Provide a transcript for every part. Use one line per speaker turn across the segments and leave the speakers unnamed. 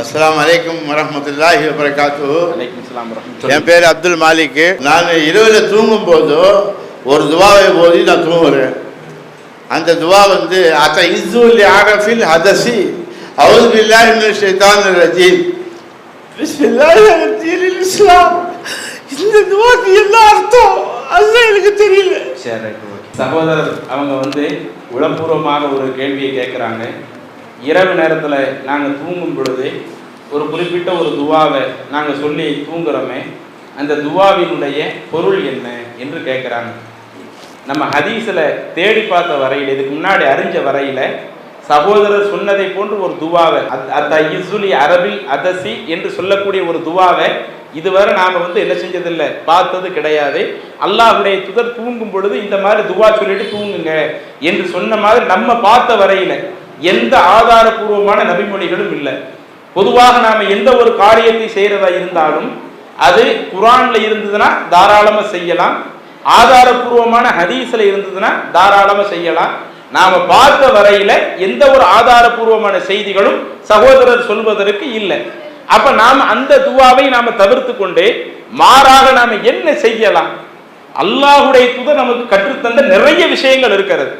அஸ்ஸலாமு அலைக்கும் வரஹ்மத்துல்லாஹி வபரகாத்துஹு. என் பேர் அப்துல் மாலிக். நான் இரவில் தூங்கும் போது ஒரு துவாவை போது நான் தூங்குறேன். அந்த துவா அத்த இஸ்ஸுல் ஆரஃபில் ஹதசி அவுது பில்லாஹி மினஷ் ஷைத்தானிர் ரஜீம் பிஸ்மில்லாஹிர் ரஹ்மானிர் இஸ்லாம். இந்த துவாக்கு என்ன அர்த்தம் அதுதான் எனக்கு தெரியல.
சரி, சகோதரர் அவங்க உளப்பூர்வமாக ஒரு கேள்வியை கேட்குறாங்க. இரவு நேரத்தில் நாங்கள் தூங்கும் பொழுது ஒரு குறிப்பிட்ட ஒரு துவாவை நாங்கள் சொல்லி தூங்குறோமே, அந்த துவாவினுடைய பொருள் என்ன என்று கேட்குறாங்க. நம்ம ஹதீஸில் தேடி பார்த்த வரையில், இதுக்கு முன்னாடி அறிஞ்ச வரையில் சகோதரர் சொன்னதை போன்று ஒரு துவாவை அத்த இஸ்ஸுலி அரபில் அதசி என்று சொல்லக்கூடிய ஒரு துவாவை இதுவரை நாம் என்ன செஞ்சதில்லை, பார்த்தது கிடையாது. அல்லாஹ்வுடைய தூதர் தூங்கும் பொழுது இந்த மாதிரி துவா சொல்லிட்டு தூங்குங்க என்று சொன்ன மாதிரி நம்ம பார்த்த வரையில் எந்த ஆதாரபூர்வமான நபிமொழிகளும் இல்லை. பொதுவாக நாம் எந்த ஒரு காரியத்தை செய்கிறதா இருந்தாலும் அது குர்ஆன்ல இருந்ததுன்னா தாராளமாக செய்யலாம், ஆதாரபூர்வமான ஹதீஸ்ல இருந்ததுன்னா தாராளமாக செய்யலாம். நாம பார்த்த வரையில எந்த ஒரு ஆதாரபூர்வமான செய்திகளும் சகோதரர் சொல்வதற்கு இல்லை. அப்ப நாம் அந்த துவாவை நாம தவிர்த்து கொண்டு மாறாக நாம என்ன செய்யலாம்? அல்லாஹ்வுடைய தூதர் நமக்கு கற்றுத்தந்த நிறைய விஷயங்கள் இருக்கிறது.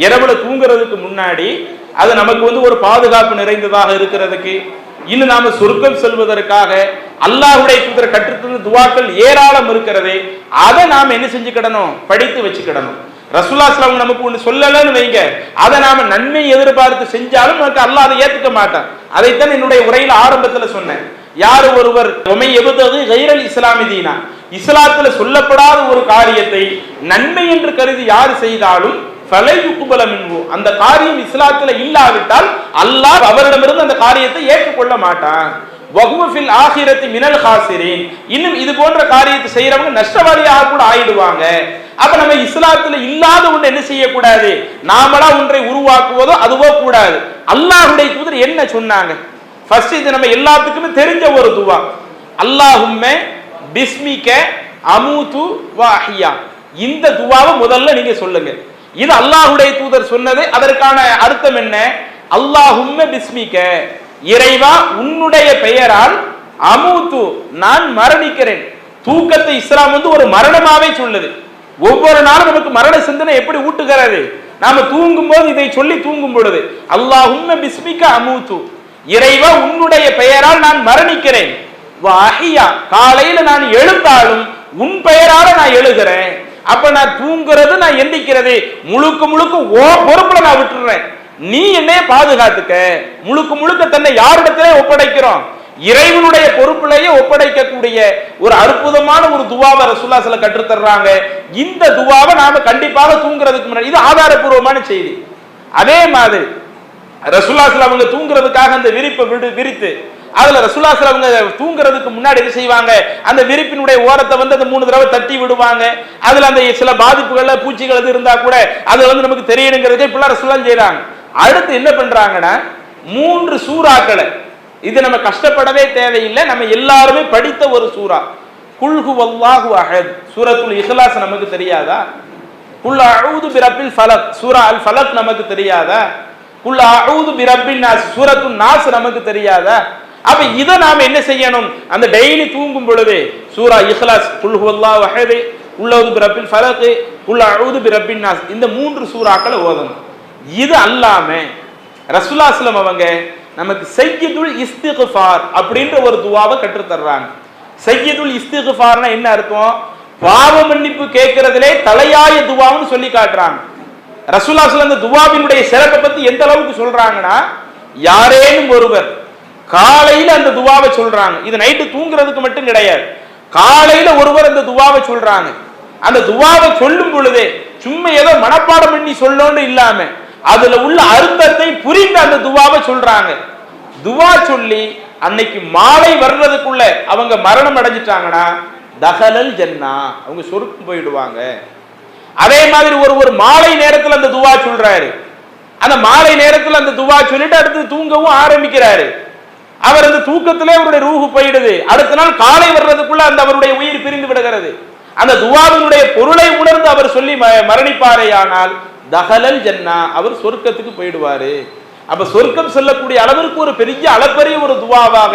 இரவுல தூங்குறதுக்கு முன்னாடி அது நமக்கு ஒரு பாதுகாப்பு நிறைந்ததாக இருக்கிறதுக்கு, இன்னும் நாம சொர்க்கம் செல்வதற்காக அல்லாஹ்வுடைய தூதர் கற்றுத்தந்த துவாக்கள் ஏராளம் இருக்கிறது. அதை நாம என்ன செஞ்சுக்கிடணும், படித்து வச்சுக்கிடணும். ரசூலுல்லாஹி ஸல்லல்லாஹு அலைஹி வஸல்லம் நமக்கு ஒன்று சொல்லலன்னு வைங்க, அதை நாம நன்மை எதிர்பார்த்து செஞ்சாலும் நமக்கு அல்லாஹ் அதை ஏத்துக்க மாட்டான். அதைத்தான் என்னுடைய உரையில ஆரம்பத்தில் சொன்னேன். யார் ஒருவர் கைரல் இஸ்லாமி தீனா, இஸ்லாத்துல சொல்லப்படாத ஒரு காரியத்தை நன்மை என்று கருதி யார் செய்தாலும் அந்த காரியம் இஸ்லாத்துல இல்லாவிட்டால் அல்லாஹ் அவரிடமிருந்து அந்த காரியத்தை ஏற்றுக்கொள்ள மாட்டான். இன்னும் இது போன்ற காரியத்தை செய்யறவங்க நஷ்டவாளியாக கூட ஆயிடுவாங்க. அப்ப நம்ம இஸ்லாத்துல இல்லாத ஒன்று என்ன செய்யக்கூடாது, நாமளா ஒன்றை உருவாக்குவதோ அதுவோ கூடாது. அல்லாஹ்வுடைய தூதர் என்ன சொன்னாங்க? ஃபர்ஸ்ட் இது நம்ம எல்லாத்துக்குமே தெரிஞ்ச ஒரு துவா, அல்லாஹும்ம பிஸ்மிக அமூது வ அஹ்யா. இந்த துவாவை முதல்ல நீங்க சொல்லுங்க. இது அல்லாஹ்வுடைய தூதர் சொன்னது. அதற்கான அர்த்தம் என்ன? அல்லாஹும்ம பிஸ்மிக, இறைவா உன்னுடைய பெயரால், அமூத்து நான் மரணிக்கிறேன். தூக்கத்தை இஸ்லாம் ஒரு மரணமாவே சொல்லுது. ஒவ்வொரு நாளும் நமக்கு மரண சிந்தனை எப்படி ஊட்டுகிறது? நாம தூங்கும் போது இதை சொல்லி தூங்கும் பொழுது அல்லாஹும்ம பிஸ்மிக அமூத்து, இறைவா உன்னுடைய பெயரால் நான் மரணிக்கிறேன். காலையில நான் எழுந்தாலும் உன் பெயரால நான் எழுகிறேன். அப்ப நான் தூங்குறது, நான் எந்திக்கிறது முழுக்க முழுக்க ஓ பொறுப்புல நான் விட்டுறேன். நீ என்னைய பாதுகாத்துக்க. முழுக்க முழுக்க தன்னை யாரிடத்திலே ஒப்படைக்கிறோம்? இறைவனுடைய பொறுப்பிலேயே ஒப்படைக்கக்கூடிய ஒரு அற்புதமான ஒரு துவாவை ரசூலுல்லாஹி ஸல்லல்லாஹு அலைஹி வஸல்லம் கற்றுத் தர்றாங்க. இந்த துவாவை நாம கண்டிப்பாக தூங்குறதுக்கு முன்னாடி, இது ஆதாரபூர்வமான செய்தி. அதே மாதிரி ரசூலுல்லாஹி ஸல்லல்லாஹு அலைஹி வஸல்லம் அவங்க தூங்குறதுக்காக அந்த விரிப்பை விரித்து அதுல ரசூலுல்லாஹி ஸல்லல்லாஹு அலைஹி வஸல்லம் அவங்க தூங்குறதுக்கு முன்னாடி என்ன செய்வாங்க, அந்த விரிப்பினுடைய ஓரத்தை அந்த 3 தடவை தட்டி விடுவாங்க. அதுல அந்த சில பாதிப்புகள் பூச்சிகள் இருந்தா கூட அது நமக்கு தெரியணுங்கிறதுக்கு இப்பெல்லாம் ரசூலுல்லாஹி செய்றாங்க. அடுத்து என்ன பண்றாங்கன்னா 3 சூறாக்களை, இது நம்ம கஷ்டப்படவே தேவையில்லை, நம்ம எல்லாருமே படித்த ஒரு சூரா, குல் ஹுவல்லாஹு அஹத், சூரத்துல் இக்லாஸ் நமக்கு தெரியாதா? குல் அஊது பிரப்பில் ஃபலக், சூரா அல் ஃபலக் நமக்கு தெரியாதா? குல் அஊது பிரப்பின் நாஸ், சூரத்துன் நாஸ் நமக்கு தெரியாதா? அப்ப இதை நாம என்ன செய்யணும், அந்த டெய்லி தூங்கும் பொழுது சூரா இக்லாஸ், குல் ஹுவல்லாஹு அஹத், குல் அஊது பிரப்பில் ஃபலக், குல் அஊது பிரப்பின் நாஸ், இந்த 3 சூறாக்களை ஓதணும். இது அல்லாம ரசூலுல்லாஹி ஸல்லல்லாஹு அலைஹி வஸல்லம் அவங்க நமக்கு சய்யிதுல் இஸ்திக்ஃபார் அப்படின்ற ஒரு துவாவை கற்றுத் தர்றாங்க. சய்யிதுல் இஸ்திக்ஃபார்னா என்ன அர்த்தம்? பாவ மன்னிப்பு கேட்கறதிலே தலையாய துவான்னு சொல்லி காட்டுறாங்க. ரசூலுல்லாஹி ஸல்லல்லாஹு அலைஹி வஸல்லம் அந்த துவாவினுடைய சிறப்பை பத்தி எந்த அளவுக்கு சொல்றாங்கன்னா, யாரேனும் ஒருவர் காலையில அந்த துவாவை சொல்றாங்க, இது நைட்டு தூங்குறதுக்கு மட்டும் கிடையாது, காலையில ஒருவர் அந்த துவாவை சொல்றாங்க. அந்த துவாவை சொல்லும் பொழுதே சும்மா ஏதோ மனப்பாடம் பண்ணி சொல்லோன்னு இல்லாம அதுல உள்ள அர்த்தத்தை புரிந்து அந்த துவாவை சொல்றாங்க. துவா சொல்லி அன்னைக்கு மாலை வர்றதுக்குள்ள அவங்க மரணம் அடைஞ்சிட்டாங்கன்னா தஹலல் ஜன்னா, அவங்க சொர்க்கம் போயிடுவாங்க. அதே மாதிரி ஒரு மாலை நேரத்தில் அந்த துவா சொல்றாரு. அந்த மாலை நேரத்தில் அந்த துவா சொல்லிட்டு அடுத்து தூங்கவும் ஆரம்பிக்கிறாரு. அவர் அந்த தூக்கத்திலே அவருடைய ரூஹு போயிடுது. அடுத்த நாள் காலை வர்றதுக்குள்ள அந்த அவருடைய உயிர் பிரிந்து விடுகிறது. அந்த துவாவினுடைய பொருளை உணர்ந்து அவர் சொல்லி மரணிப்பாரேயானால் தஹலல் ஜன்னா, அவர் சொர்க்கத்துக்கு போயிடுவாரு. அப்ப சொர்க்கம் செல்லக்கூடிய அளவிற்கு ஒரு பெரிய அளப்பரிய ஒரு துவாவாக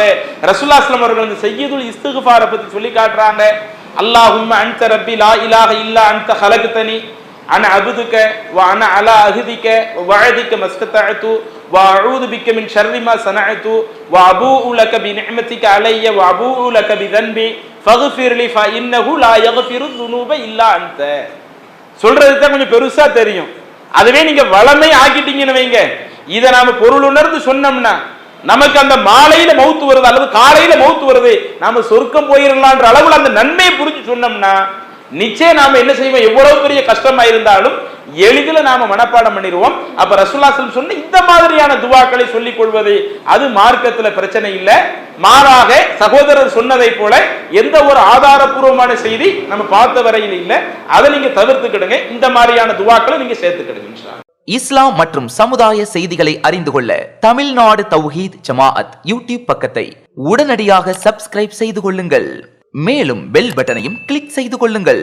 ரசூலுல்லாஹி ஸல்லல்லாஹு அலைஹி வஸல்லம் அவர்கள் இந்த சய்யிதுல் இஸ்திக்ஃபாரை பத்தி சொல்லி காட்டுறாங்க. அல்லாஹும்ம அன்த ரப்பி லா இலாஹ இல்லா அன்த ஹலக்தனி அன அபுதுக வ அன அலா அஹ்திக வ வஅதிக மஸ்ததஅது வ அஊது பிக்க மின் ஷர்ரி மா ஸனஅது வ அபூஉ லக பி நிஅமதிக அலைய வ அபூஉ லக பி தன்பி ஃபக்ஃபிர் லி ஃப இன்னஹு லா யக்ஃபிரு ذுனூப இல்லா அன்த. சொல்றது தான் கொஞ்சம் பெருசா தெரியும். அதுவே நீங்க வளமை ஆக்கிட்டீங்கன்னு வைங்க, இதை நாம பொருள் உணர்ந்து சொன்னோம்னா நமக்கு அந்த மாலையில மௌத்து வருது அல்லது காலையில மௌத்து வருது, நாம சொர்க்கம் போயிடலான்ற அளவுல அந்த நன்மையை புரிஞ்சு சொன்னோம்னா நிச்சயம் நாம என்ன செய்வோம், எவ்வளவு பெரிய கஷ்டமா இருந்தாலும் எளிதில் நாம மனப்பாடம் பண்ணிடுவோம். அப்ப ரசூலுல்லாஹி ஸல்லல்லாஹு அலைஹி வஸல்லம் சொன்ன இந்த மாதிரியான துவாக்களை சொல்லிக் கொள்வது அது மார்க்கத்துல பிரச்சனை இல்லை. மாறாக சகோதரர் சொன்னதை போல எந்த ஒரு ஆதாரபூர்வமான செய்தி நம்ம பார்த்த வரையில் இல்லை. அதை நீங்க தவிர்த்துக்கிடுங்க. இந்த மாதிரியான துவாக்களை நீங்க சேர்த்துக்கிடுங்க இன்ஷா அல்லாஹ்.
இஸ்லாம் மற்றும் சமுதாய செய்திகளை அறிந்து கொள்ள தமிழ்நாடு தௌஹீத் ஜமாஅத் யூடியூப் பக்கத்தை உடனடியாக சப்ஸ்கிரைப் செய்து கொள்ளுங்கள். மேலும் பெல் பட்டனையும் கிளிக் செய்து கொள்ளுங்கள்.